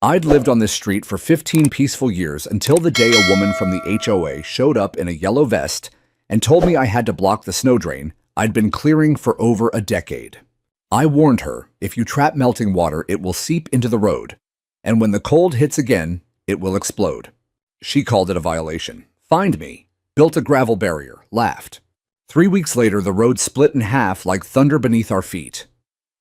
I'd lived on this street for 15 peaceful years until the day a woman from the HOA showed up in a yellow vest and told me I had to block the snow drain I'd been clearing for over a decade. I warned her, if you trap melting water, it will seep into the road, and when the cold hits again, it will explode. She called it a violation, fined me, built a gravel barrier, laughed. 3 weeks later, the road split in half like thunder beneath our feet.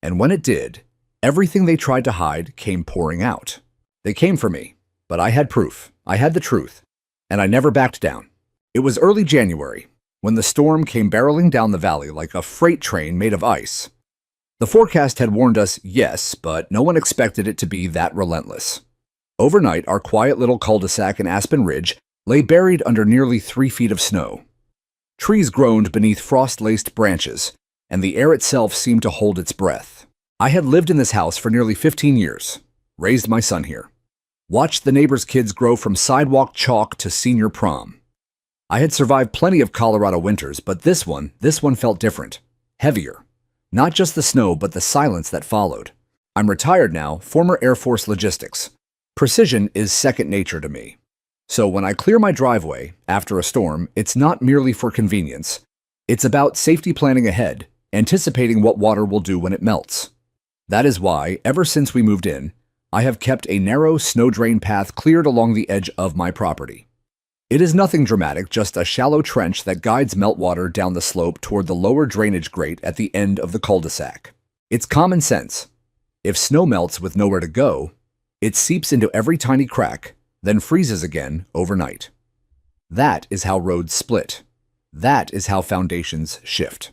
And when it did, everything they tried to hide came pouring out. They came for me, but I had proof, I had the truth, and I never backed down. It was early January, when the storm came barreling down the valley like a freight train made of ice. The forecast had warned us, yes, but no one expected it to be that relentless. Overnight, our quiet little cul-de-sac in Aspen Ridge lay buried under nearly 3 feet of snow. Trees groaned beneath frost-laced branches, and the air itself seemed to hold its breath. I had lived in this house for nearly 15 years, raised my son here, watched the neighbors' kids grow from sidewalk chalk to senior prom. I had survived plenty of Colorado winters, but this one felt different, heavier. Not just the snow, but the silence that followed. I'm retired now, former Air Force logistics. Precision is second nature to me. So when I clear my driveway after a storm, it's not merely for convenience. It's about safety planning ahead, anticipating what water will do when it melts. That is why, ever since we moved in, I have kept a narrow snow drain path cleared along the edge of my property. It is nothing dramatic, just a shallow trench that guides meltwater down the slope toward the lower drainage grate at the end of the cul-de-sac. It's common sense. If snow melts with nowhere to go, it seeps into every tiny crack, then freezes again overnight. That is how roads split. That is how foundations shift.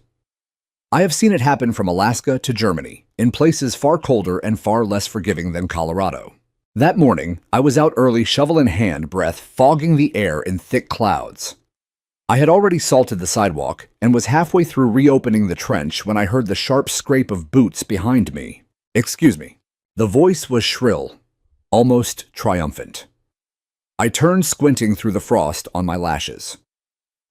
I have seen it happen from Alaska to Germany, in places far colder and far less forgiving than Colorado. That morning, I was out early, shovel in hand, breath fogging the air in thick clouds. I had already salted the sidewalk and was halfway through reopening the trench when I heard the sharp scrape of boots behind me. Excuse me. The voice was shrill, almost triumphant. I turned, squinting through the frost on my lashes.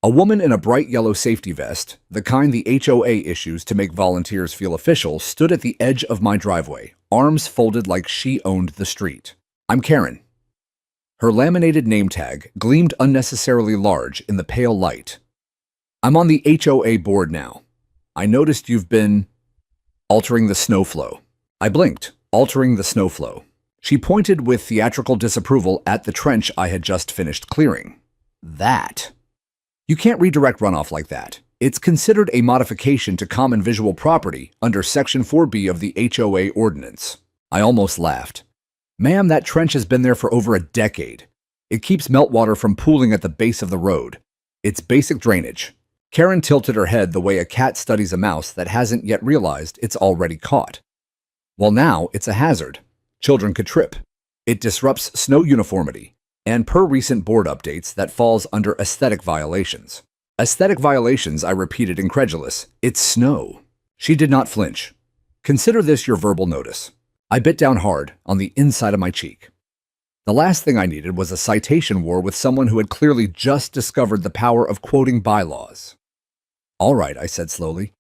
A woman in a bright yellow safety vest, the kind the HOA issues to make volunteers feel official, stood at the edge of my driveway, arms folded like she owned the street. I'm Karen. Her laminated name tag gleamed unnecessarily large in the pale light. I'm on the HOA board now. I noticed you've been altering the snow flow. I blinked, altering the snow flow. She pointed with theatrical disapproval at the trench I had just finished clearing. That. You can't redirect runoff like that. It's considered a modification to common visual property under Section 4B of the HOA ordinance. I almost laughed. Ma'am, that trench has been there for over a decade. It keeps meltwater from pooling at the base of the road. It's basic drainage. Karen tilted her head the way a cat studies a mouse that hasn't yet realized it's already caught. Well, now it's a hazard. Children could trip. It disrupts snow uniformity. And per recent board updates, that falls under aesthetic violations. Aesthetic violations, I repeated, incredulous. It's snow. She did not flinch. Consider this your verbal notice. I bit down hard on the inside of my cheek. The last thing I needed was a citation war with someone who had clearly just discovered the power of quoting bylaws. All right, I said slowly.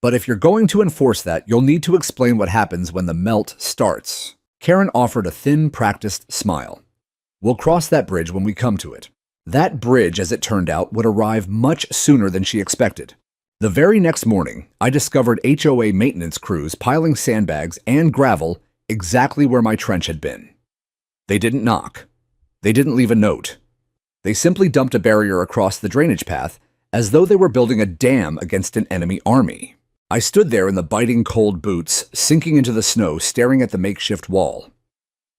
But if you're going to enforce that, you'll need to explain what happens when the melt starts. Karen offered a thin, practiced smile. We'll cross that bridge when we come to it. That bridge, as it turned out, would arrive much sooner than she expected. The very next morning, I discovered HOA maintenance crews piling sandbags and gravel exactly where my trench had been. They didn't knock. They didn't leave a note. They simply dumped a barrier across the drainage path as though they were building a dam against an enemy army. I stood there in the biting cold boots, sinking into the snow, staring at the makeshift wall.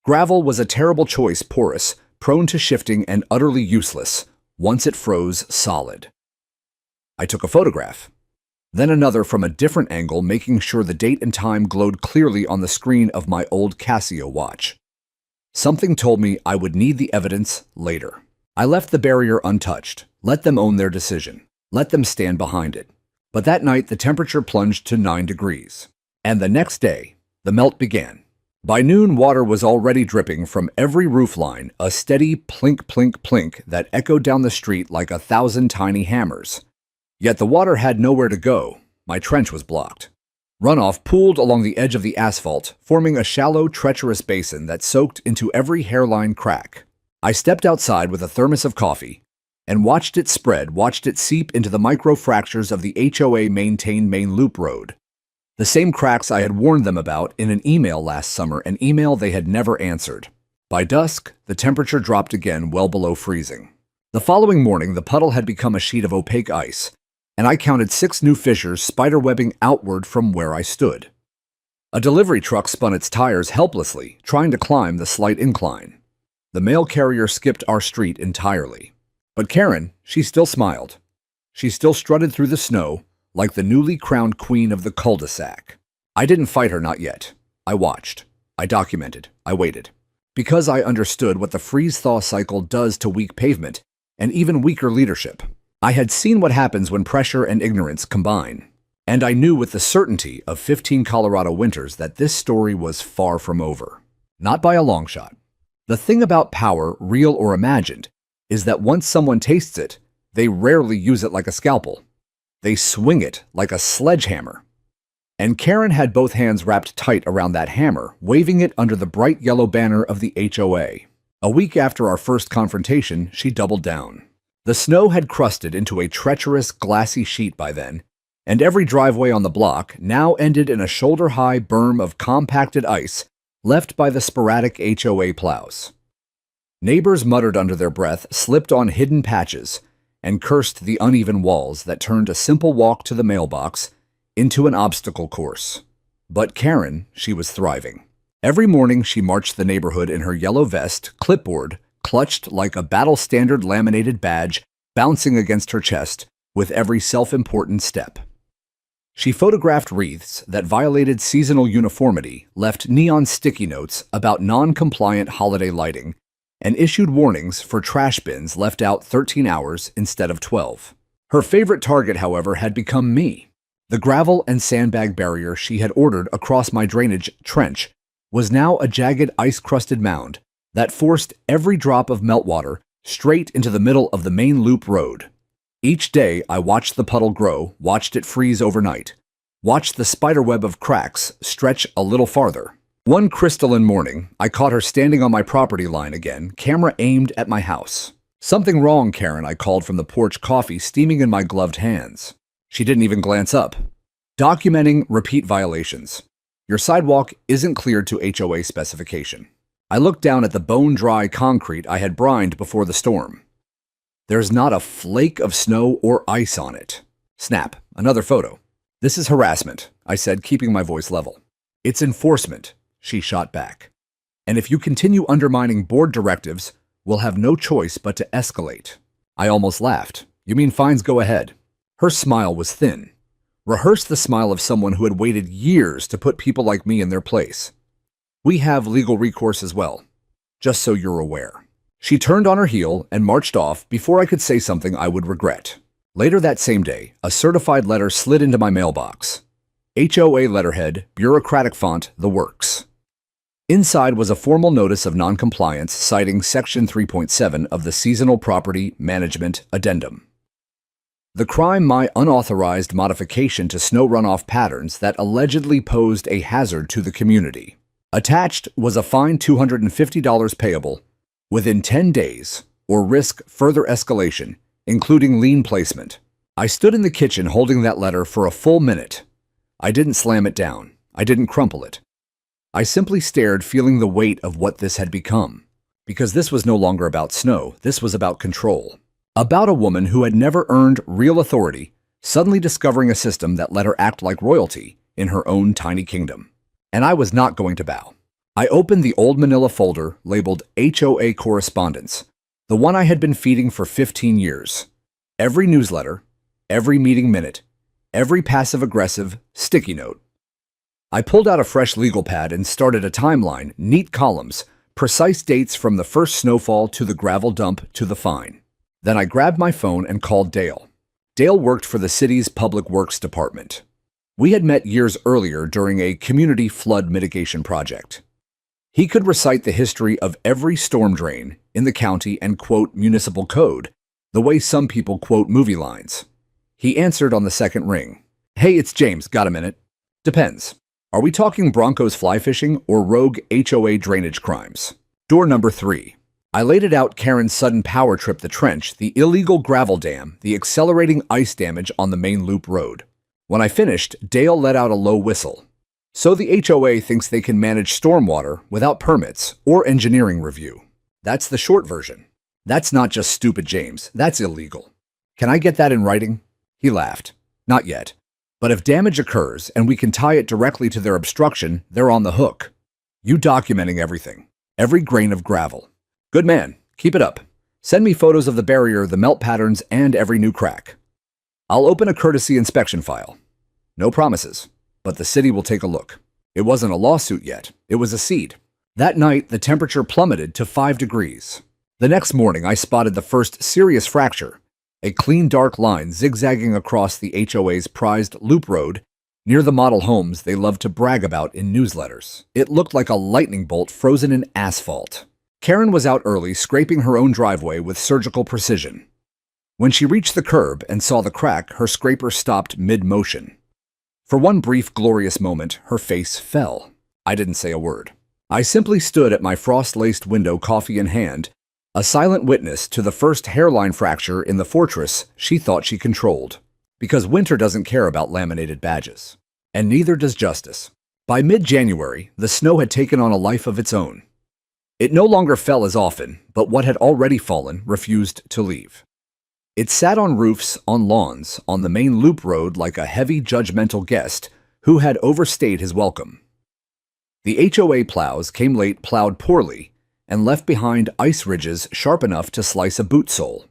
Gravel was a terrible choice, porous, prone to shifting, and utterly useless once it froze solid. I took a photograph, then another from a different angle, making sure the date and time glowed clearly on the screen of my old Casio watch. Something told me I would need the evidence later. I left the barrier untouched, let them own their decision, let them stand behind it. But that night, the temperature plunged to 9 degrees. And the next day, the melt began. By noon, water was already dripping from every roofline, a steady plink, plink, plink that echoed down the street like 1,000 tiny hammers. Yet the water had nowhere to go. My trench was blocked. Runoff pooled along the edge of the asphalt, forming a shallow, treacherous basin that soaked into every hairline crack. I stepped outside with a thermos of coffee and watched it spread, watched it seep into the micro-fractures of the HOA-maintained main loop road. The same cracks I had warned them about in an email last summer, an email they had never answered. By dusk, the temperature dropped again well below freezing. The following morning, the puddle had become a sheet of opaque ice, and I counted 6 new fissures spiderwebbing outward from where I stood. A delivery truck spun its tires helplessly, trying to climb the slight incline. The mail carrier skipped our street entirely. But Karen, she still smiled. She still strutted through the snow like the newly crowned queen of the cul-de-sac. I didn't fight her, not yet. I watched. I documented. I waited. Because I understood what the freeze-thaw cycle does to weak pavement and even weaker leadership. I had seen what happens when pressure and ignorance combine. And I knew with the certainty of 15 Colorado winters that this story was far from over. Not by a long shot. The thing about power, real or imagined, is that once someone tastes it, they rarely use it like a scalpel. They swing it like a sledgehammer. And Karen had both hands wrapped tight around that hammer, waving it under the bright yellow banner of the HOA. A week after our first confrontation, she doubled down. The snow had crusted into a treacherous, glassy sheet by then, and every driveway on the block now ended in a shoulder-high berm of compacted ice left by the sporadic HOA plows. Neighbors muttered under their breath, slipped on hidden patches, and cursed the uneven walls that turned a simple walk to the mailbox into an obstacle course. But Karen, she was thriving. Every morning she marched the neighborhood in her yellow vest, clipboard, clutched like a battle-standard laminated badge, bouncing against her chest with every self-important step. She photographed wreaths that violated seasonal uniformity, left neon sticky notes about non-compliant holiday lighting, and issued warnings for trash bins left out 13 hours instead of 12. Her favorite target, however, had become me. The gravel and sandbag barrier she had ordered across my drainage trench was now a jagged ice-crusted mound that forced every drop of meltwater straight into the middle of the main loop road. Each day, I watched the puddle grow, watched it freeze overnight, watched the spiderweb of cracks stretch a little farther. One crystalline morning, I caught her standing on my property line again, camera aimed at my house. "Something wrong, Karen," I called from the porch, coffee steaming in my gloved hands. She didn't even glance up. "Documenting repeat violations. Your sidewalk isn't cleared to HOA specification." I looked down at the bone-dry concrete I had brined before the storm. There's not a flake of snow or ice on it. Snap, another photo. "This is harassment," I said, keeping my voice level. "It's enforcement," she shot back. "And if you continue undermining board directives, we'll have no choice but to escalate." I almost laughed. "You mean fines go ahead?" Her smile was thin. Rehearse the smile of someone who had waited years to put people like me in their place. "We have legal recourse as well, just so you're aware." She turned on her heel and marched off before I could say something I would regret. Later that same day, a certified letter slid into my mailbox. HOA letterhead, bureaucratic font, the works. Inside was a formal notice of noncompliance citing Section 3.7 of the Seasonal Property Management Addendum. The crime, my unauthorized modification to snow runoff patterns that allegedly posed a hazard to the community. Attached was a fine $250 payable within 10 days or risk further escalation, including lien placement. I stood in the kitchen holding that letter for a full minute. I didn't slam it down. I didn't crumple it. I simply stared, feeling the weight of what this had become. Because this was no longer about snow, this was about control. About a woman who had never earned real authority, suddenly discovering a system that let her act like royalty in her own tiny kingdom. And I was not going to bow. I opened the old manila folder labeled HOA Correspondence, the one I had been feeding for 15 years. Every newsletter, every meeting minute, every passive-aggressive sticky note. I pulled out a fresh legal pad and started a timeline, neat columns, precise dates from the first snowfall to the gravel dump to the fine. Then I grabbed my phone and called Dale. Dale worked for the city's Public Works Department. We had met years earlier during a community flood mitigation project. He could recite the history of every storm drain in the county and quote municipal code, the way some people quote movie lines. He answered on the second ring. "Hey, it's James. Got a minute?" Depends. Are we talking Broncos fly fishing or rogue HOA drainage crimes? Door number 3. I laid it out Karen's sudden power trip the trench, the illegal gravel dam, the accelerating ice damage on the main loop road. When I finished, Dale let out a low whistle. So the HOA thinks they can manage stormwater without permits or engineering review. That's the short version. That's not just stupid, James. That's illegal. Can I get that in writing? He laughed. Not yet. But if damage occurs and we can tie it directly to their obstruction, they're on the hook. You documenting everything. Every grain of gravel. Good man. Keep it up. Send me photos of the barrier, the melt patterns, and every new crack. I'll open a courtesy inspection file. No promises, but the city will take a look. It wasn't a lawsuit yet. It was a seed. That night, the temperature plummeted to 5 degrees. The next morning, I spotted the first serious fracture, a clean dark line zigzagging across the HOA's prized loop road near the model homes they love to brag about in newsletters. It looked like a lightning bolt frozen in asphalt. Karen was out early, scraping her own driveway with surgical precision. When she reached the curb and saw the crack, her scraper stopped mid-motion. For one brief, glorious moment, her face fell. I didn't say a word. I simply stood at my frost-laced window, coffee in hand, a silent witness to the first hairline fracture in the fortress she thought she controlled. Because winter doesn't care about laminated badges. And neither does justice. By mid-January, the snow had taken on a life of its own. It no longer fell as often, but what had already fallen refused to leave. It sat on roofs, on lawns, on the main loop road like a heavy, judgmental guest who had overstayed his welcome. The HOA plows came late, plowed poorly, and left behind ice ridges sharp enough to slice a boot sole.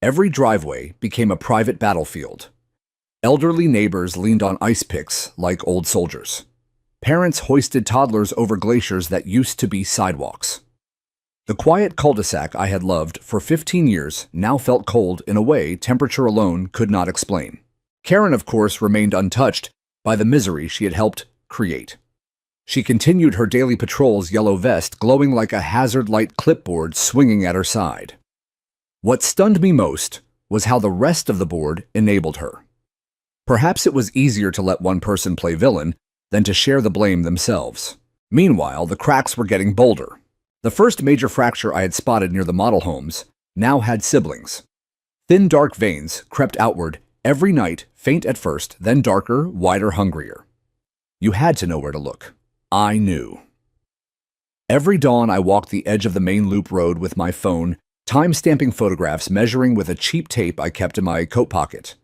Every driveway became a private battlefield. Elderly neighbors leaned on ice picks like old soldiers. Parents hoisted toddlers over glaciers that used to be sidewalks. The quiet cul-de-sac I had loved for 15 years now felt cold in a way temperature alone could not explain. Karen, of course, remained untouched by the misery she had helped create. She continued her daily patrols, yellow vest glowing like a hazard light clipboard swinging at her side. What stunned me most was how the rest of the board enabled her. Perhaps it was easier to let one person play villain than to share the blame themselves. Meanwhile, the cracks were getting bolder. The first major fracture I had spotted near the model homes now had siblings. Thin, dark veins crept outward every night, faint at first, then darker, wider, hungrier. You had to know where to look. I knew. Every dawn, I walked the edge of the main loop road with my phone, time-stamping photographs, measuring with a cheap tape I kept in my coat pocket.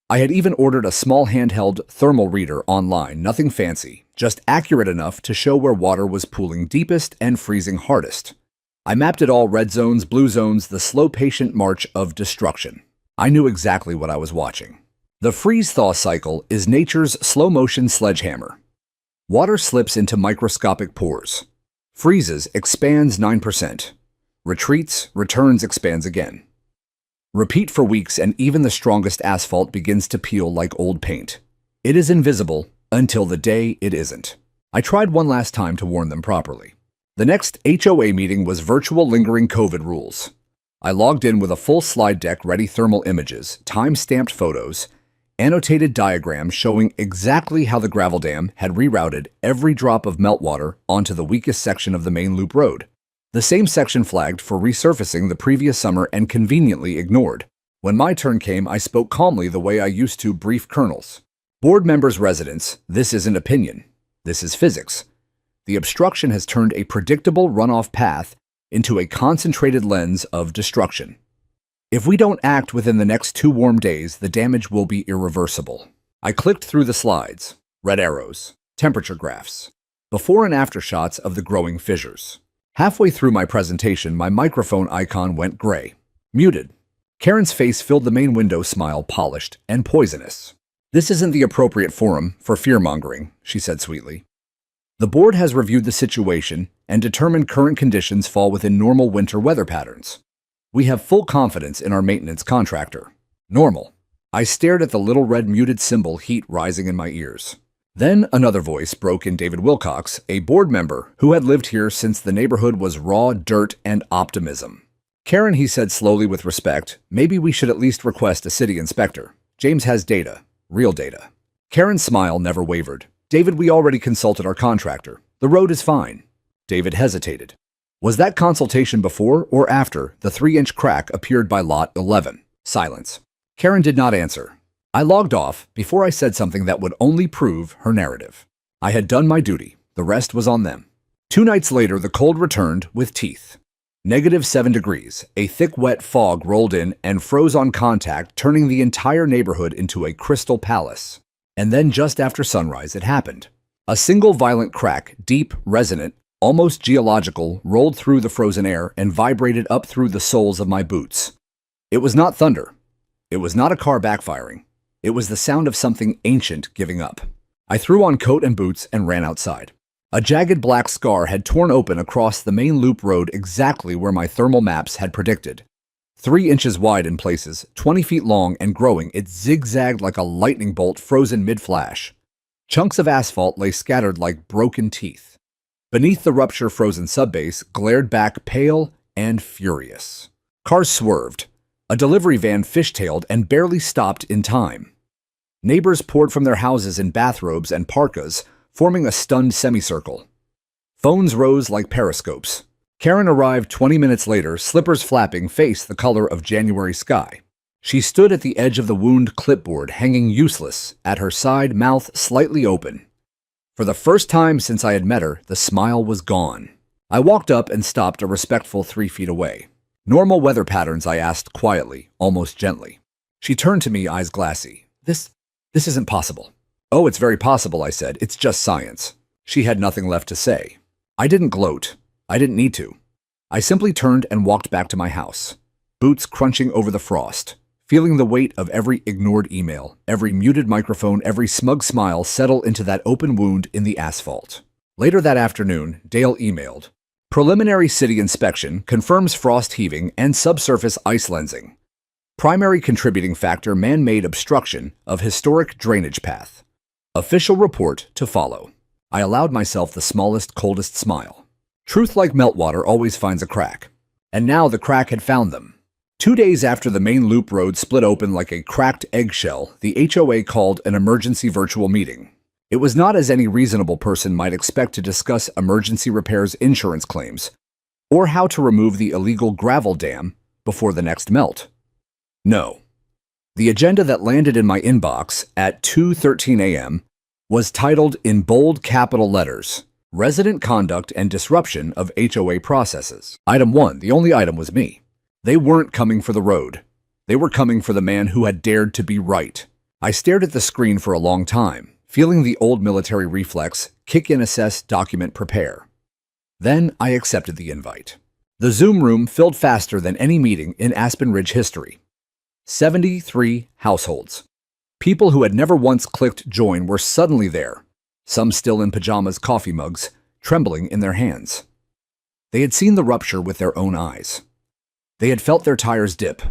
I had even ordered a small handheld thermal reader online, nothing fancy, just accurate enough to show where water was pooling deepest and freezing hardest. I mapped it all: red zones, blue zones, the slow, patient march of destruction. I knew exactly what I was watching. The freeze-thaw cycle is nature's slow-motion sledgehammer. Water slips into microscopic pores. Freezes, expands 9%. Retreats, returns, expands again. Repeat for weeks and even the strongest asphalt begins to peel like old paint. It is invisible until the day it isn't. I tried one last time to warn them properly. The next HOA meeting was virtual, lingering COVID rules. I logged in with a full slide deck, ready thermal images, time-stamped photos, annotated diagrams showing exactly how the gravel dam had rerouted every drop of meltwater onto the weakest section of the main loop road. The same section flagged for resurfacing the previous summer and conveniently ignored. When my turn came, I spoke calmly the way I used to brief colonels. Board members, residents, this isn't opinion. This is physics. The obstruction has turned a predictable runoff path into a concentrated lens of destruction. If we don't act within the next 2 warm days, the damage will be irreversible. I clicked through the slides, red arrows, temperature graphs, before and after shots of the growing fissures. Halfway through my presentation, my microphone icon went gray. Muted. Karen's face filled the main window, smile polished and poisonous. This isn't the appropriate forum for fear-mongering, she said sweetly. The board has reviewed the situation and determined current conditions fall within normal winter weather patterns. We have full confidence in our maintenance contractor. Normal. I stared at the little red muted symbol, heat rising in my ears. Then another voice broke in. David Wilcox, a board member who had lived here since the neighborhood was raw dirt and optimism. Karen, he said slowly with respect, maybe we should at least request a city inspector. James has data, real data. Karen's smile never wavered. David, we already consulted our contractor. The road is fine. David hesitated. Was that consultation before or after the 3-inch crack appeared by lot 11? Silence. Karen did not answer. I logged off before I said something that would only prove her narrative. I had done my duty. The rest was on them. 2 nights later, the cold returned with teeth. -7 degrees. A thick, wet fog rolled in and froze on contact, turning the entire neighborhood into a crystal palace. And then just after sunrise, it happened. A single violent crack, deep, resonant, almost geological, rolled through the frozen air and vibrated up through the soles of my boots. It was not thunder. It was not a car backfiring. It was the sound of something ancient giving up. I threw on coat and boots and ran outside. A jagged black scar had torn open across the main loop road exactly where my thermal maps had predicted. 3 inches wide in places, 20 feet long and growing, it zigzagged like a lightning bolt frozen mid-flash. Chunks of asphalt lay scattered like broken teeth. Beneath the rupture-frozen subbase glared back pale and furious. Cars swerved. A delivery van fishtailed and barely stopped in time. Neighbors poured from their houses in bathrobes and parkas, forming a stunned semicircle. Phones rose like periscopes. Karen arrived 20 minutes later, slippers flapping, face the color of January sky. She stood at the edge of the wound clipboard, hanging useless, at her side, mouth slightly open. For the first time since I had met her, the smile was gone. I walked up and stopped a respectful 3 feet away. Normal weather patterns, I asked quietly, almost gently. She turned to me, eyes glassy. This isn't possible. Oh, it's very possible, I said. It's just science. She had nothing left to say. I didn't gloat. I didn't need to. I simply turned and walked back to my house, boots crunching over the frost, feeling the weight of every ignored email, every muted microphone, every smug smile settle into that open wound in the asphalt. Later that afternoon, Dale emailed, "Preliminary city inspection confirms frost heaving and subsurface ice lensing. Primary contributing factor, man-made obstruction of historic drainage path. Official report to follow." I allowed myself the smallest, coldest smile. Truth, like meltwater, always finds a crack. And now the crack had found them. 2 days after the main loop road split open like a cracked eggshell, the HOA called an emergency virtual meeting. It was not as any reasonable person might expect to discuss emergency repairs insurance claims, or how to remove the illegal gravel dam before the next melt. No. The agenda that landed in my inbox at 2:13 a.m. was titled in bold capital letters, "Resident Conduct and Disruption of HOA Processes." Item 1, the only item, was me. They weren't coming for the road. They were coming for the man who had dared to be right. I stared at the screen for a long time, feeling the old military reflex, kick in, assess, document, prepare. Then I accepted the invite. The Zoom room filled faster than any meeting in Aspen Ridge history. 73 households. People who had never once clicked join were suddenly there, some still in pajamas, coffee mugs, trembling in their hands. They had seen the rupture with their own eyes. They had felt their tires dip.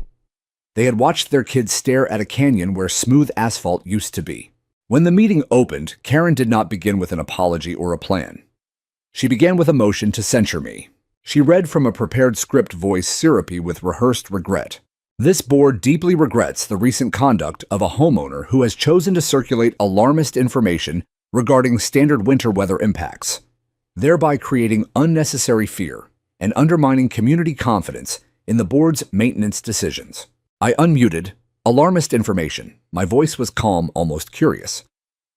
They had watched their kids stare at a canyon where smooth asphalt used to be. When the meeting opened, Karen did not begin with an apology or a plan. She began with a motion to censure me. She read from a prepared script, voice syrupy with rehearsed regret. "This board deeply regrets the recent conduct of a homeowner who has chosen to circulate alarmist information regarding standard winter weather impacts, thereby creating unnecessary fear and undermining community confidence in the board's maintenance decisions." I unmuted. Alarmist information. My voice was calm, almost curious.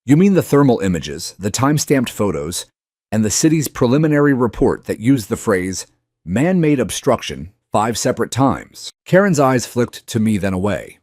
"You mean the thermal images, the time-stamped photos, and the city's preliminary report that used the phrase, man-made obstruction, 5 separate times?" Karen's eyes flicked to me, then away.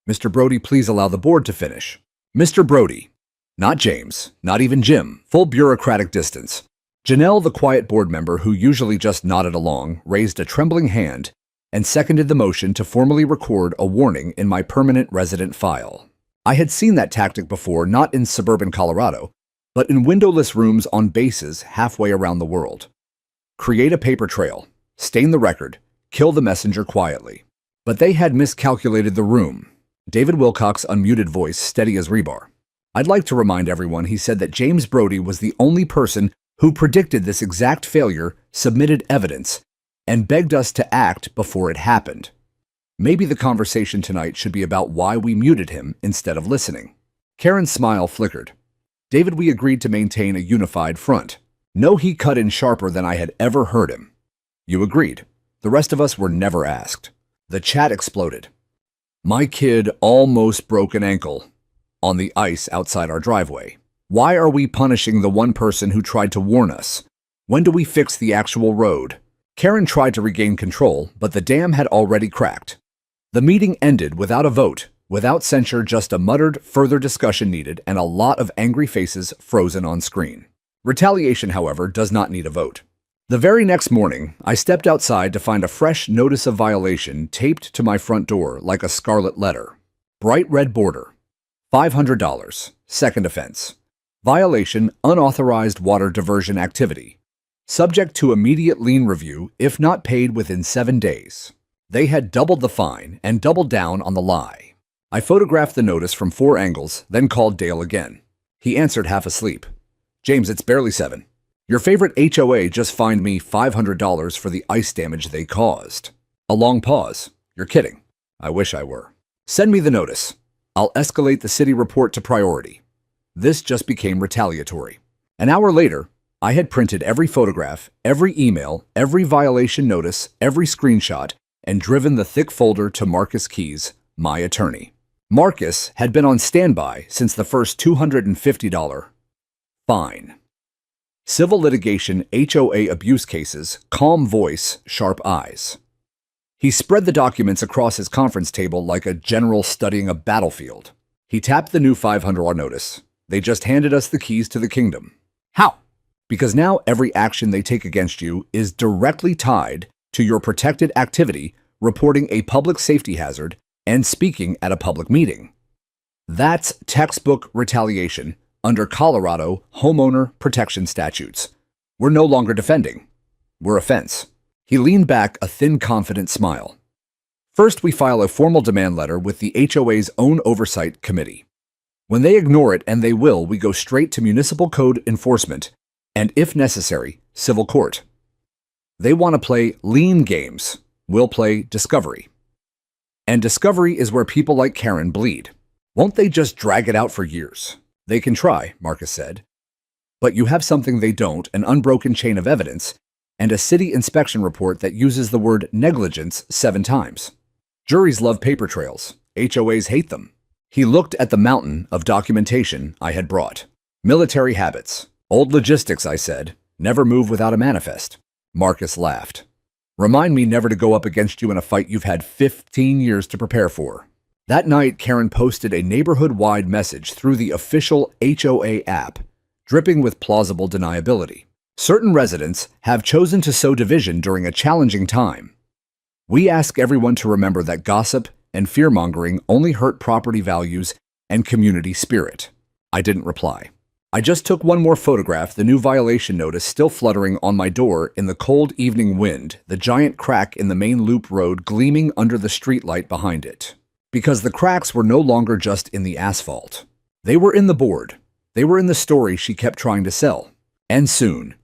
"Mr. Brody, please allow the board to finish." Mr. Brody. Not James, not even Jim. Full bureaucratic distance. Janelle, the quiet board member who usually just nodded along, raised a trembling hand and seconded the motion to formally record a warning in my permanent resident file. I had seen that tactic before, not in suburban Colorado, but in windowless rooms on bases halfway around the world. Create a paper trail, stain the record, kill the messenger quietly. But they had miscalculated the room. David Wilcox's unmuted voice steady as rebar. "I'd like to remind everyone," he said, "that James Brody was the only person who predicted this exact failure, submitted evidence, and begged us to act before it happened. Maybe the conversation tonight should be about why we muted him instead of listening." Karen's smile flickered. David, we agreed to maintain a unified front. No, he cut in sharper than I had ever heard him. You agreed. The rest of us were never asked. The chat exploded. My kid almost broke an ankle on the ice outside our driveway. Why are we punishing the one person who tried to warn us? When do we fix the actual road? Karen tried to regain control, but the dam had already cracked. The meeting ended without a vote, without censure, just a muttered further discussion needed and a lot of angry faces frozen on screen. Retaliation, however, does not need a vote. The very next morning, I stepped outside to find a fresh notice of violation taped to my front door like a scarlet letter. Bright red border. $500. Second offense. Violation, unauthorized water diversion activity. Subject to immediate lien review if not paid within 7 days. They had doubled the fine and doubled down on the lie. I photographed the notice from 4 angles, then called Dale again. He answered half asleep. James, it's barely 7. Your favorite HOA just fined me $500 for the ice damage they caused. A long pause. You're kidding. I wish I were. Send me the notice. I'll escalate the city report to priority. This just became retaliatory. An hour later, I had printed every photograph, every email, every violation notice, every screenshot, and driven the thick folder to Marcus Keys, my attorney. Marcus had been on standby since the first $250 fine. Civil litigation, HOA abuse cases, calm voice, sharp eyes. He spread the documents across his conference table like a general studying a battlefield. He tapped the new $500 notice. They just handed us the keys to the kingdom. How? Because now every action they take against you is directly tied to your protected activity, reporting a public safety hazard, and speaking at a public meeting. That's textbook retaliation under Colorado homeowner protection statutes. We're no longer defending. We're offense. He leaned back, a thin, confident smile. First, we file a formal demand letter with the HOA's own oversight committee. When they ignore it, and they will, we go straight to municipal code enforcement and, if necessary, civil court. They want to play lien games. We'll play discovery. And discovery is where people like Karen bleed. Won't they just drag it out for years? They can try, Marcus said. But you have something they don't, an unbroken chain of evidence, and a city inspection report that uses the word negligence 7 times. Juries love paper trails. HOAs hate them. He looked at the mountain of documentation I had brought. Military habits. Old logistics, I said. Never move without a manifest. Marcus laughed. Remind me never to go up against you in a fight you've had 15 years to prepare for. That night, Karen posted a neighborhood-wide message through the official HOA app, dripping with plausible deniability. Certain residents have chosen to sow division during a challenging time. We ask everyone to remember that gossip and fear-mongering only hurt property values and community spirit. I didn't reply. I just took one more photograph, the new violation notice still fluttering on my door in the cold evening wind, the giant crack in the main loop road gleaming under the streetlight behind it. Because the cracks were no longer just in the asphalt. They were in the board. They were in the story she kept trying to sell. And soon,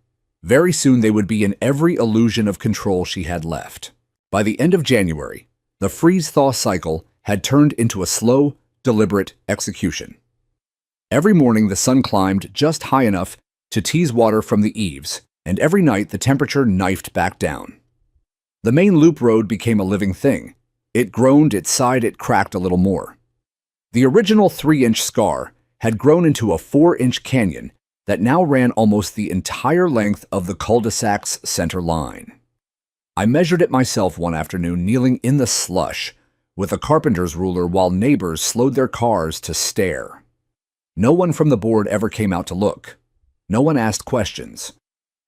very soon, they would be in every illusion of control she had left. By the end of January, the freeze-thaw cycle had turned into a slow, deliberate execution. Every morning, the sun climbed just high enough to tease water from the eaves, and every night the temperature knifed back down. The main loop road became a living thing. It groaned, it sighed, it cracked a little more. The original 3-inch scar had grown into a 4-inch canyon that now ran almost the entire length of the cul-de-sac's center line. I measured it myself one afternoon, kneeling in the slush with a carpenter's ruler while neighbors slowed their cars to stare. No one from the board ever came out to look. No one asked questions.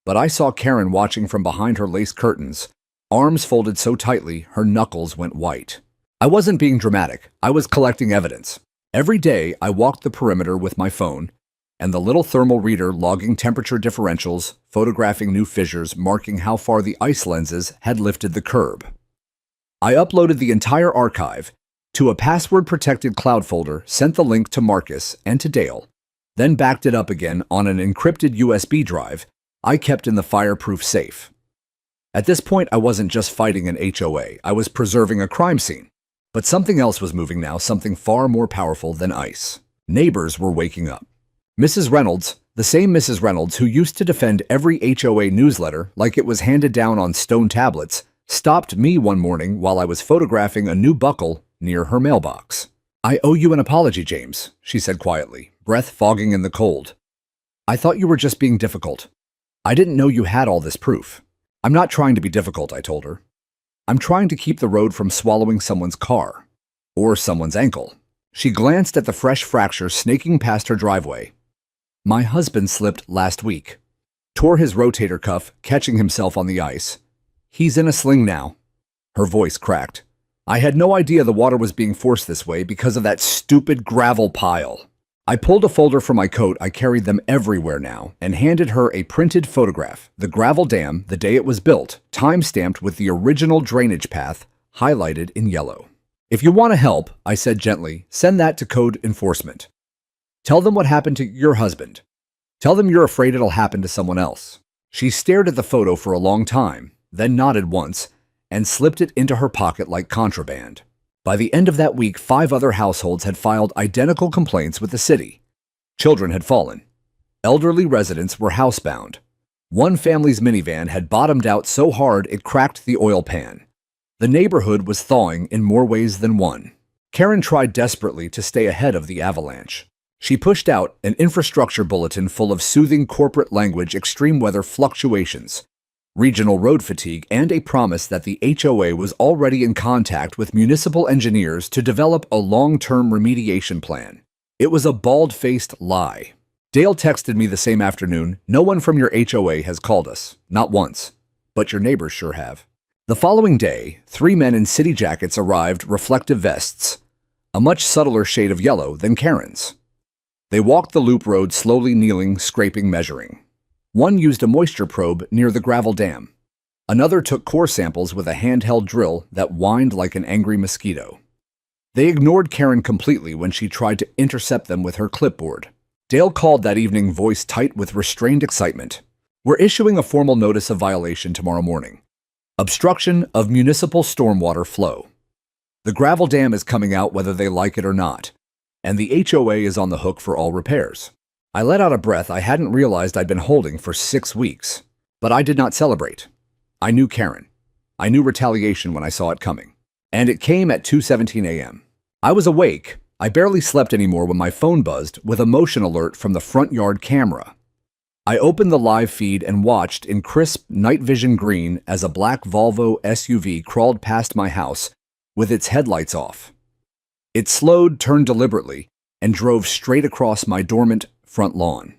But I saw Karen watching from behind her lace curtains, arms folded so tightly her knuckles went white. I wasn't being dramatic. I was collecting evidence. Every day I walked the perimeter with my phone and the little thermal reader logging temperature differentials, photographing new fissures, marking how far the ice lenses had lifted the curb. I uploaded the entire archive to a password-protected cloud folder, sent the link to Marcus and to Dale, then backed it up again on an encrypted USB drive I kept in the fireproof safe. At this point, I wasn't just fighting an HOA, I was preserving a crime scene. But something else was moving now, something far more powerful than ice. Neighbors were waking up. Mrs. Reynolds, the same Mrs. Reynolds who used to defend every HOA newsletter like it was handed down on stone tablets, stopped me one morning while I was photographing a new buckle near her mailbox. "I owe you an apology, James," she said quietly, breath fogging in the cold. "I thought you were just being difficult. I didn't know you had all this proof." "I'm not trying to be difficult," I told her. "I'm trying to keep the road from swallowing someone's car. Or someone's ankle." She glanced at the fresh fracture snaking past her driveway. "My husband slipped last week. Tore his rotator cuff, catching himself on the ice. He's in a sling now." Her voice cracked. "I had no idea the water was being forced this way because of that stupid gravel pile." I pulled a folder from my coat, I carried them everywhere now, and handed her a printed photograph, the gravel dam, the day it was built, time-stamped with the original drainage path, highlighted in yellow. "If you want to help," I said gently, "send that to code enforcement. Tell them what happened to your husband. Tell them you're afraid it'll happen to someone else." She stared at the photo for a long time, then nodded once, and slipped it into her pocket like contraband. By the end of that week, 5 other households had filed identical complaints with the city. Children had fallen. Elderly residents were housebound. One family's minivan had bottomed out so hard it cracked the oil pan. The neighborhood was thawing in more ways than one. Karen tried desperately to stay ahead of the avalanche. She pushed out an infrastructure bulletin full of soothing corporate language, extreme weather fluctuations, regional road fatigue, and a promise that the HOA was already in contact with municipal engineers to develop a long-term remediation plan. It was a bald-faced lie. Dale texted me the same afternoon, "No one from your HOA has called us. Not once. But your neighbors sure have." The following day, 3 men in city jackets arrived, reflective vests, a much subtler shade of yellow than Karen's. They walked the loop road slowly, kneeling, scraping, measuring. One used a moisture probe near the gravel dam. Another took core samples with a handheld drill that whined like an angry mosquito. They ignored Karen completely when she tried to intercept them with her clipboard. Dale called that evening, voice tight with restrained excitement. "We're issuing a formal notice of violation tomorrow morning. Obstruction of municipal stormwater flow. The gravel dam is coming out whether they like it or not, and the HOA is on the hook for all repairs." I let out a breath I hadn't realized I'd been holding for 6 weeks. But I did not celebrate. I knew Karen. I knew retaliation when I saw it coming. And it came at 2:17 a.m. I was awake. I barely slept anymore when my phone buzzed with a motion alert from the front yard camera. I opened the live feed and watched in crisp night vision green as a black Volvo SUV crawled past my house with its headlights off. It slowed, turned deliberately, and drove straight across my dormant front lawn.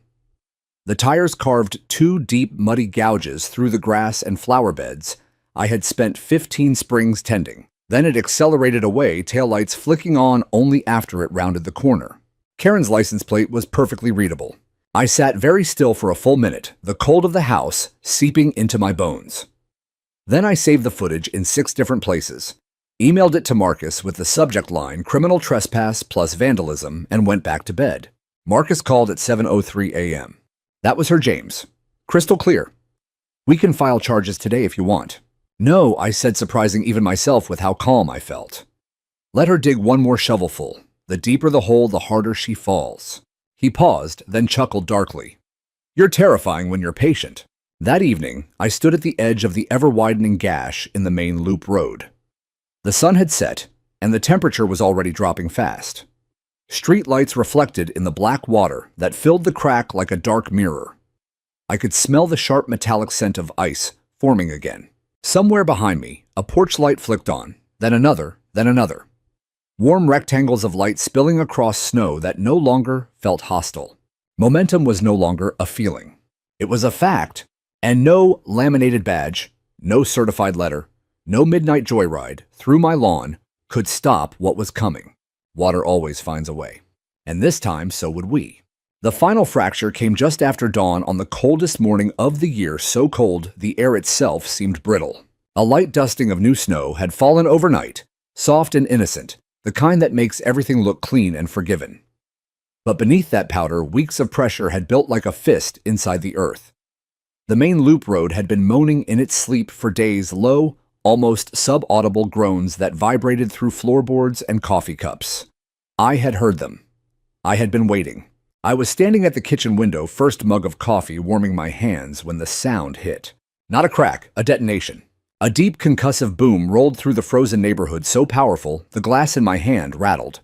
The tires carved 2 deep, muddy gouges through the grass and flower beds I had spent 15 springs tending. Then it accelerated away, taillights flicking on only after it rounded the corner. Karen's license plate was perfectly readable. I sat very still for a full minute, the cold of the house seeping into my bones. Then I saved the footage in 6 different places, emailed it to Marcus with the subject line "criminal trespass plus vandalism," and went back to bed. Marcus called at 7:03 a.m. That was her, James. Crystal clear. "We can file charges today if you want." "No," I said, surprising even myself with how calm I felt. "Let her dig one more shovelful. The deeper the hole, the harder she falls." He paused, then chuckled darkly. "You're terrifying when you're patient." That evening, I stood at the edge of the ever-widening gash in the main loop road. The sun had set, and the temperature was already dropping fast. Street lights reflected in the black water that filled the crack like a dark mirror. I could smell the sharp metallic scent of ice forming again. Somewhere behind me, a porch light flicked on, then another, then another. Warm rectangles of light spilling across snow that no longer felt hostile. Momentum was no longer a feeling. It was a fact, and no laminated badge, no certified letter, no midnight joyride through my lawn could stop what was coming. Water always finds a way. And this time, so would we. The final fracture came just after dawn on the coldest morning of the year, so cold the air itself seemed brittle. A light dusting of new snow had fallen overnight, soft and innocent, the kind that makes everything look clean and forgiven. But beneath that powder, weeks of pressure had built like a fist inside the earth. The main loop road had been moaning in its sleep for days, low, almost subaudible groans that vibrated through floorboards and coffee cups. I had heard them. I had been waiting. I was standing at the kitchen window, first mug of coffee warming my hands, when the sound hit. Not a crack, a detonation. A deep concussive boom rolled through the frozen neighborhood so powerful, the glass in my hand rattled.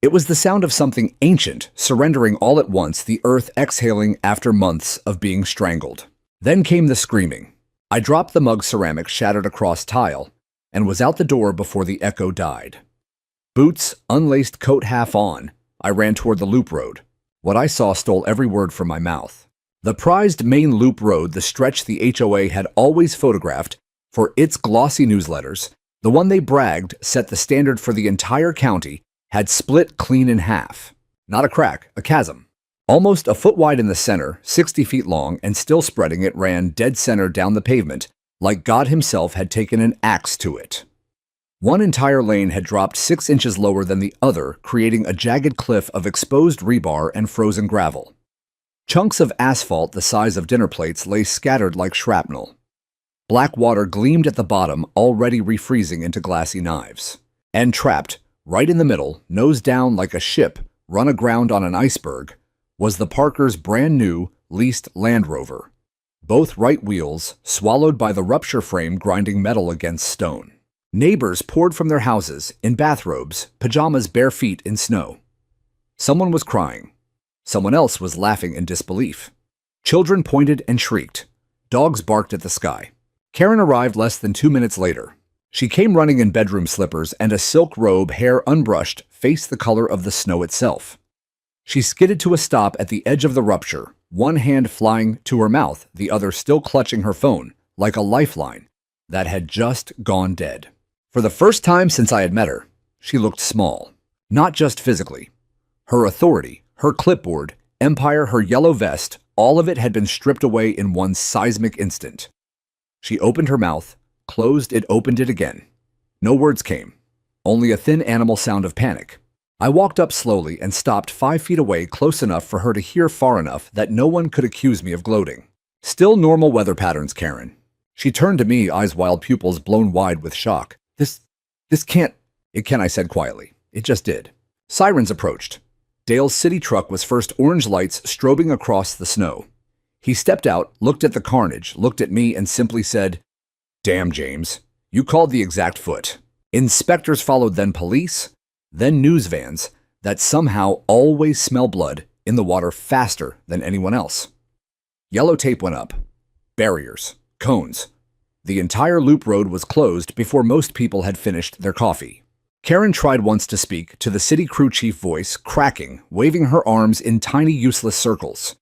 It was the sound of something ancient surrendering all at once, the earth exhaling after months of being strangled. Then came the screaming. I dropped the mug, ceramic shattered across tile, and was out the door before the echo died. Boots, unlaced coat half on, I ran toward the loop road. What I saw stole every word from my mouth. The prized main loop road, the stretch the HOA had always photographed for its glossy newsletters, the one they bragged set the standard for the entire county, had split clean in half. Not a crack, a chasm. Almost a foot wide in the center, 60 feet long, and still spreading, it ran dead center down the pavement, like God himself had taken an axe to it. One entire lane had dropped 6 inches lower than the other, creating a jagged cliff of exposed rebar and frozen gravel. Chunks of asphalt the size of dinner plates lay scattered like shrapnel. Black water gleamed at the bottom, already refreezing into glassy knives. And trapped, right in the middle, nose down like a ship run aground on an iceberg, was the Parkers' brand new, leased Land Rover. Both right wheels swallowed by the rupture frame grinding metal against stone. Neighbors poured from their houses, in bathrobes, pajamas, bare feet in snow. Someone was crying. Someone else was laughing in disbelief. Children pointed and shrieked. Dogs barked at the sky. Karen arrived less than 2 minutes later. She came running in bedroom slippers and a silk robe, hair unbrushed, face the color of the snow itself. She skidded to a stop at the edge of the rupture, one hand flying to her mouth, the other still clutching her phone, like a lifeline that had just gone dead. For the first time since I had met her, she looked small. Not just physically. Her authority, her clipboard, empire, her yellow vest, all of it had been stripped away in one seismic instant. She opened her mouth, closed it, opened it again. No words came, only a thin animal sound of panic. I walked up slowly and stopped 5 feet away, close enough for her to hear, far enough that no one could accuse me of gloating. Still normal weather patterns, Karen. She turned to me, eyes wide, pupils blown wide with shock. This can't. It can, I said quietly. It just did. Sirens approached. Dale's city truck was first, orange lights strobing across the snow. He stepped out, looked at the carnage, looked at me, and simply said, "Damn, James, you called the exact foot." Inspectors followed, then police, then news vans that somehow always smell blood in the water faster than anyone else. Yellow tape went up. Barriers. Cones. The entire loop road was closed before most people had finished their coffee. Karen tried once to speak, to the city crew chief, voice cracking, waving her arms in tiny useless circles.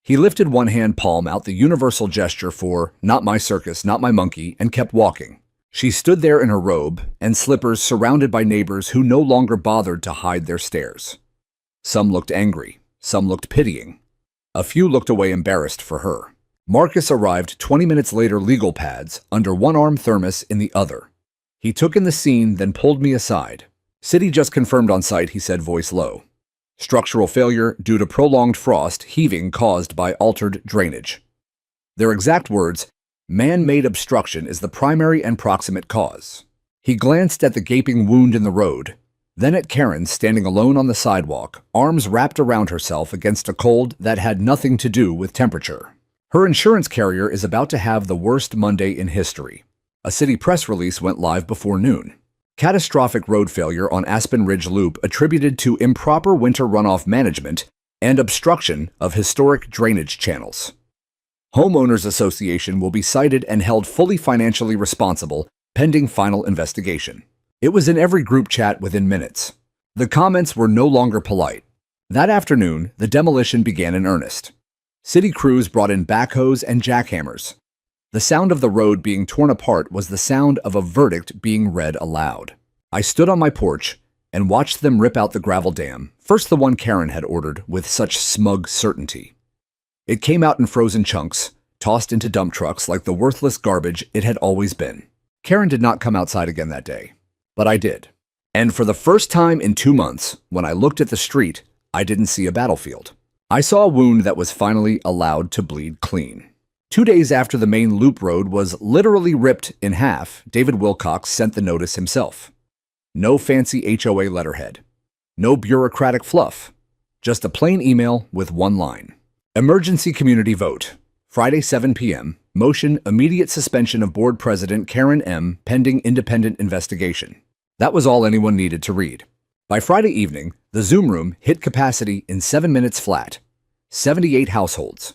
He lifted one hand palm out, the universal gesture for "not my circus, not my monkey," and kept walking. She stood there in her robe and slippers, surrounded by neighbors who no longer bothered to hide their stares. Some looked angry, some looked pitying. A few looked away, embarrassed for her. Marcus arrived 20 minutes later, legal pads under one arm, thermos in the other. He took in the scene, then pulled me aside. "City just confirmed on site," he said, voice low. "Structural failure due to prolonged frost, heaving caused by altered drainage." Their exact words, "Man-made obstruction is the primary and proximate cause." He glanced at the gaping wound in the road, then at Karen standing alone on the sidewalk, arms wrapped around herself against a cold that had nothing to do with temperature. Her insurance carrier is about to have the worst Monday in history. A city press release went live before noon. Catastrophic road failure on Aspen Ridge Loop attributed to improper winter runoff management and obstruction of historic drainage channels. Homeowners Association will be cited and held fully financially responsible pending final investigation. It was in every group chat within minutes. The comments were no longer polite. That afternoon, the demolition began in earnest. City crews brought in backhoes and jackhammers. The sound of the road being torn apart was the sound of a verdict being read aloud. I stood on my porch and watched them rip out the gravel dam, first the one Karen had ordered with such smug certainty. It came out in frozen chunks, tossed into dump trucks like the worthless garbage it had always been. Karen did not come outside again that day, but I did. And for the first time in 2 months, when I looked at the street, I didn't see a battlefield. I saw a wound that was finally allowed to bleed clean. 2 days after the main loop road was literally ripped in half, David Wilcox sent the notice himself. No fancy HOA letterhead. No bureaucratic fluff. Just a plain email with one line. Emergency community vote. Friday 7 p.m. Motion immediate suspension of board president Karen M. pending independent investigation. That was all anyone needed to read. By Friday evening, the Zoom room hit capacity in 7 minutes flat. 78 households.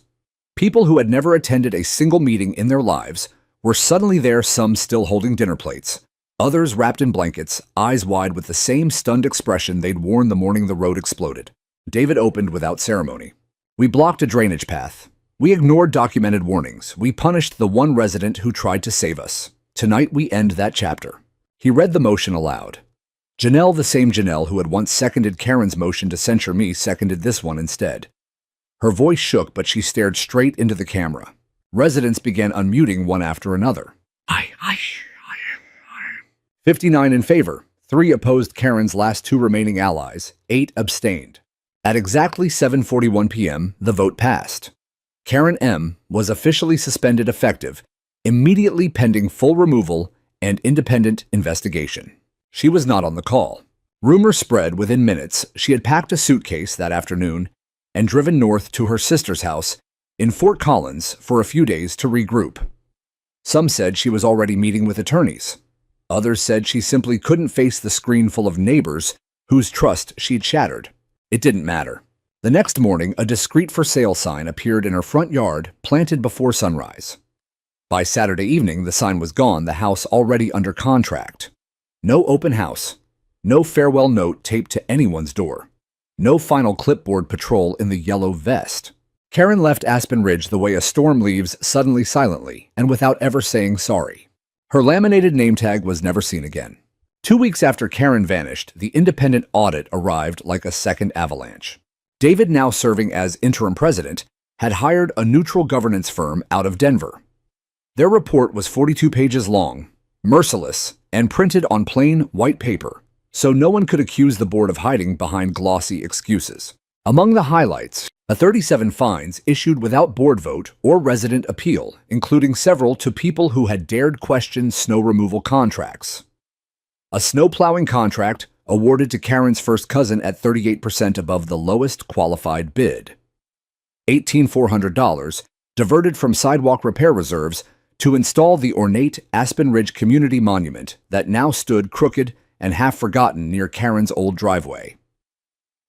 People who had never attended a single meeting in their lives were suddenly there, some still holding dinner plates, others wrapped in blankets, eyes wide with the same stunned expression they'd worn the morning the road exploded. David opened without ceremony. We blocked a drainage path. We ignored documented warnings. We punished the one resident who tried to save us. Tonight we end that chapter. He read the motion aloud. Janelle, the same Janelle who had once seconded Karen's motion to censure me, seconded this one instead. Her voice shook, but she stared straight into the camera. Residents began unmuting one after another. 59 in favor, 3 opposed Karen's last 2 remaining allies, 8 abstained. At exactly 7:41 p.m., the vote passed. Karen M. was officially suspended effective, immediately pending full removal and independent investigation. She was not on the call. Rumors spread within minutes she had packed a suitcase that afternoon and driven north to her sister's house in Fort Collins for a few days to regroup. Some said she was already meeting with attorneys. Others said she simply couldn't face the screen full of neighbors whose trust she'd shattered. It didn't matter. The next morning, a discreet for sale sign appeared in her front yard, planted before sunrise. By Saturday evening, the sign was gone, the house already under contract. No open house. No farewell note taped to anyone's door. No final clipboard patrol in the yellow vest. Karen left Aspen Ridge the way a storm leaves suddenly, silently, and without ever saying sorry. Her laminated name tag was never seen again. 2 weeks after Karen vanished, the independent audit arrived like a second avalanche. David, now serving as interim president, had hired a neutral governance firm out of Denver. Their report was 42 pages long, merciless, and printed on plain white paper, so no one could accuse the board of hiding behind glossy excuses. Among the highlights, 37 fines issued without board vote or resident appeal, including several to people who had dared question snow removal contracts. A snow plowing contract awarded to Karen's first cousin at 38% above the lowest qualified bid. $18,400 diverted from sidewalk repair reserves to install the ornate Aspen Ridge Community Monument that now stood crooked and half-forgotten near Karen's old driveway.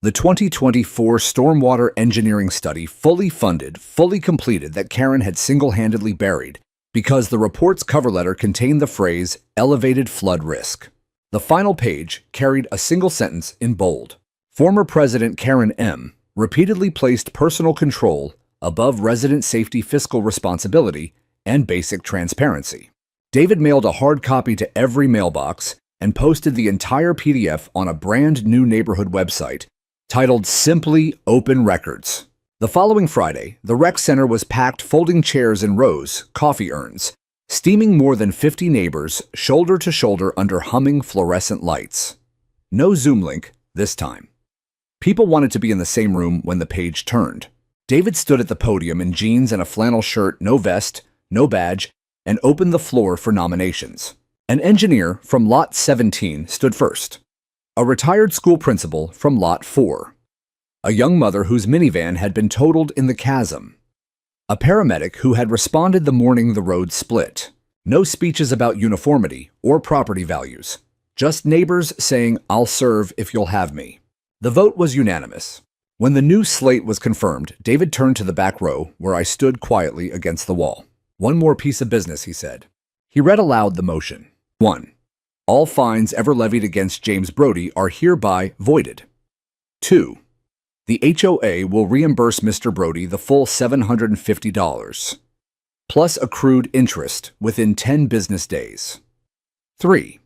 The 2024 stormwater engineering study, fully funded, fully completed, that Karen had single-handedly buried because the report's cover letter contained the phrase elevated flood risk. The final page carried a single sentence in bold. Former President Karen M. repeatedly placed personal control above resident safety, fiscal responsibility, and basic transparency. David mailed a hard copy to every mailbox and posted the entire PDF on a brand new neighborhood website titled Simply Open Records. The following Friday, the rec center was packed, folding chairs in rows, coffee urns, steaming more than 50 neighbors shoulder to shoulder under humming fluorescent lights. No Zoom link this time. People wanted to be in the same room when the page turned. David stood at the podium in jeans and a flannel shirt, no vest, no badge, and opened the floor for nominations. An engineer from Lot 17 stood first. A retired school principal from Lot 4. A young mother whose minivan had been totaled in the chasm. A paramedic who had responded the morning the road split. No speeches about uniformity or property values. Just neighbors saying, "I'll serve if you'll have me." The vote was unanimous. When the new slate was confirmed, David turned to the back row where I stood quietly against the wall. "One more piece of business," he said. He read aloud the motion. 1. All fines ever levied against James Brody are hereby voided. 2. The HOA will reimburse Mr. Brody the full $750, plus accrued interest within 10 business days. 3.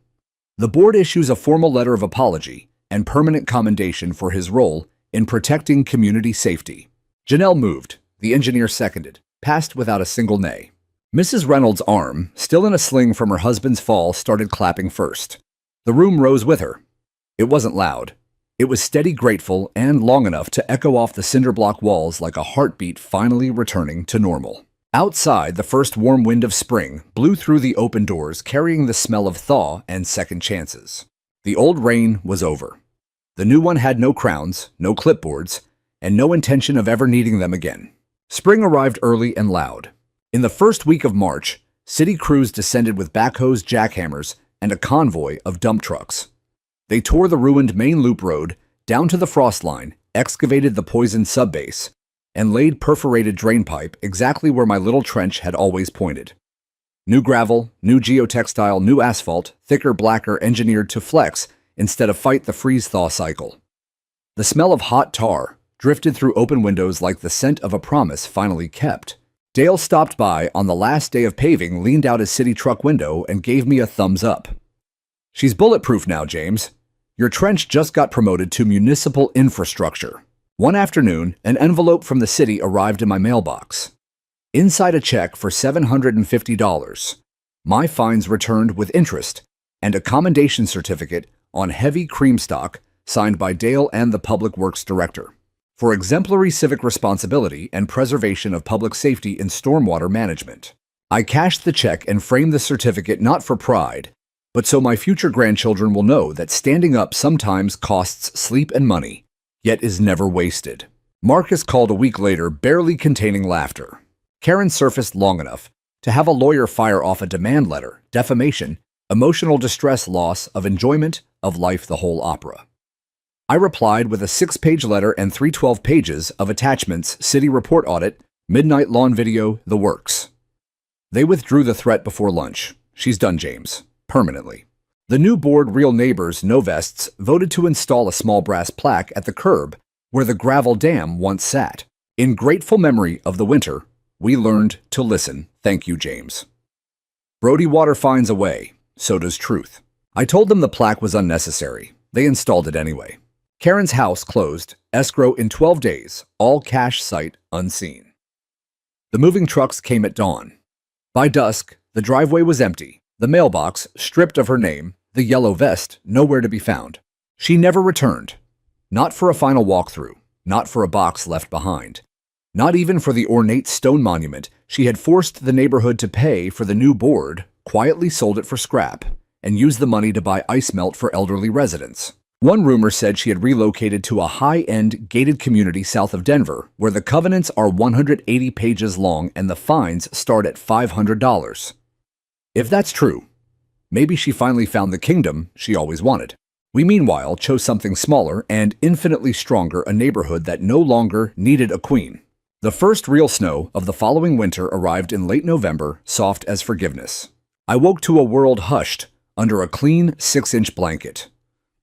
The board issues a formal letter of apology and permanent commendation for his role in protecting community safety. Janelle moved. The engineer seconded. Passed without a single nay. Mrs. Reynolds' arm, still in a sling from her husband's fall, started clapping first. The room rose with her. It wasn't loud. It was steady, grateful, and long enough to echo off the cinder block walls like a heartbeat finally returning to normal. Outside, the first warm wind of spring blew through the open doors, carrying the smell of thaw and second chances. The old reign was over. The new one had no crowns, no clipboards, and no intention of ever needing them again. Spring arrived early and loud. In the first week of March, city crews descended with backhoes, jackhammers, and a convoy of dump trucks. They tore the ruined main loop road down to the frost line, excavated the poisoned subbase, and laid perforated drain pipe exactly where my little trench had always pointed. New gravel, new geotextile, new asphalt, thicker, blacker, engineered to flex instead of fight the freeze-thaw cycle. The smell of hot tar drifted through open windows like the scent of a promise finally kept. Dale stopped by on the last day of paving, leaned out his city truck window, and gave me a thumbs up. "She's bulletproof now, James. Your trench just got promoted to municipal infrastructure." One afternoon, an envelope from the city arrived in my mailbox. Inside a check for $750, my fines returned with interest, and a commendation certificate on heavy cream stock signed by Dale and the Public Works Director for exemplary civic responsibility and preservation of public safety in stormwater management. I cashed the check and framed the certificate not for pride, but so my future grandchildren will know that standing up sometimes costs sleep and money, yet is never wasted. Marcus called a week later, barely containing laughter. Karen surfaced long enough to have a lawyer fire off a demand letter, defamation, emotional distress, loss of enjoyment of life, the whole opera. I replied with a 6-page letter and 312 pages of attachments, city report audit, midnight lawn video, the works. They withdrew the threat before lunch. "She's done, James. Permanently." The new board, Real Neighbors, No Vests, voted to install a small brass plaque at the curb where the gravel dam once sat. In grateful memory of the winter, we learned to listen. Thank you, James. Brody water finds a way. So does truth. I told them the plaque was unnecessary. They installed it anyway. Karen's house closed, escrow in 12 days, all cash sight unseen. The moving trucks came at dawn. By dusk, the driveway was empty, the mailbox stripped of her name, the yellow vest nowhere to be found. She never returned. Not for a final walkthrough, not for a box left behind, not even for the ornate stone monument she had forced the neighborhood to pay for. The new board quietly sold it for scrap and used the money to buy ice melt for elderly residents. One rumor said she had relocated to a high-end gated community south of Denver, where the covenants are 180 pages long and the fines start at $500. If that's true, maybe she finally found the kingdom she always wanted. We meanwhile chose something smaller and infinitely stronger, a neighborhood that no longer needed a queen. The first real snow of the following winter arrived in late November, soft as forgiveness. I woke to a world hushed under a clean 6-inch blanket.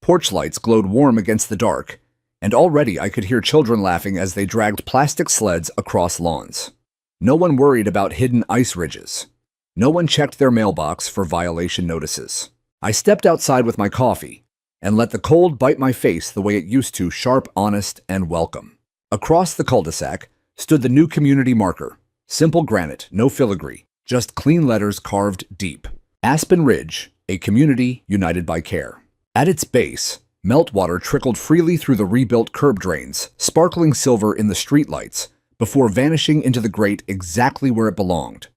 Porch lights glowed warm against the dark, and already I could hear children laughing as they dragged plastic sleds across lawns. No one worried about hidden ice ridges. No one checked their mailbox for violation notices. I stepped outside with my coffee and let the cold bite my face the way it used to, sharp, honest, and welcome. Across the cul-de-sac stood the new community marker. Simple granite, no filigree, just clean letters carved deep. Aspen Ridge, a community united by care. At its base, meltwater trickled freely through the rebuilt curb drains, sparkling silver in the streetlights, before vanishing into the grate exactly where it belonged.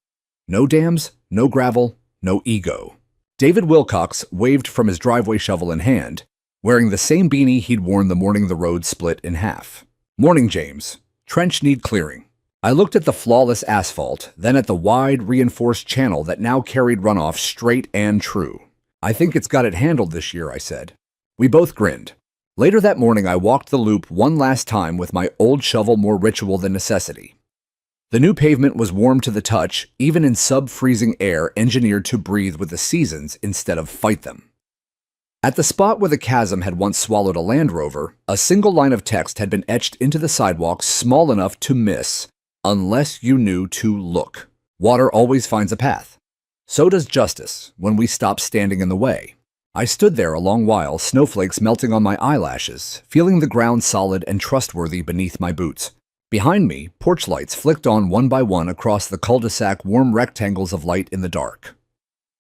No dams, no gravel, no ego. David Wilcox waved from his driveway, shovel in hand, wearing the same beanie he'd worn the morning the road split in half. "Morning, James. Trench need clearing." I looked at the flawless asphalt, then at the wide, reinforced channel that now carried runoff straight and true. "I think it's got it handled this year," I said. We both grinned. Later that morning, I walked the loop one last time with my old shovel, more ritual than necessity. The new pavement was warm to the touch, even in sub-freezing air engineered to breathe with the seasons instead of fight them. At the spot where the chasm had once swallowed a Land Rover, a single line of text had been etched into the sidewalk, small enough to miss, unless you knew to look. Water always finds a path. So does justice when we stop standing in the way. I stood there a long while, snowflakes melting on my eyelashes, feeling the ground solid and trustworthy beneath my boots. Behind me, porch lights flicked on one by one across the cul-de-sac, warm rectangles of light in the dark.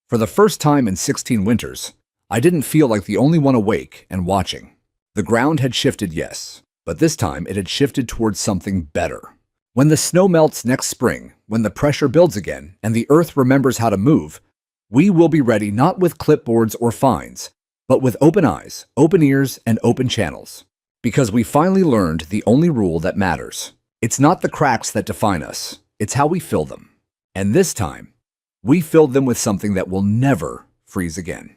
For the first time in 16 winters, I didn't feel like the only one awake and watching. The ground had shifted, yes, but this time it had shifted towards something better. When the snow melts next spring, when the pressure builds again, and the earth remembers how to move, we will be ready not with clipboards or fines, but with open eyes, open ears, and open channels. Because we finally learned the only rule that matters. It's not the cracks that define us, it's how we fill them. And this time, we filled them with something that will never freeze again.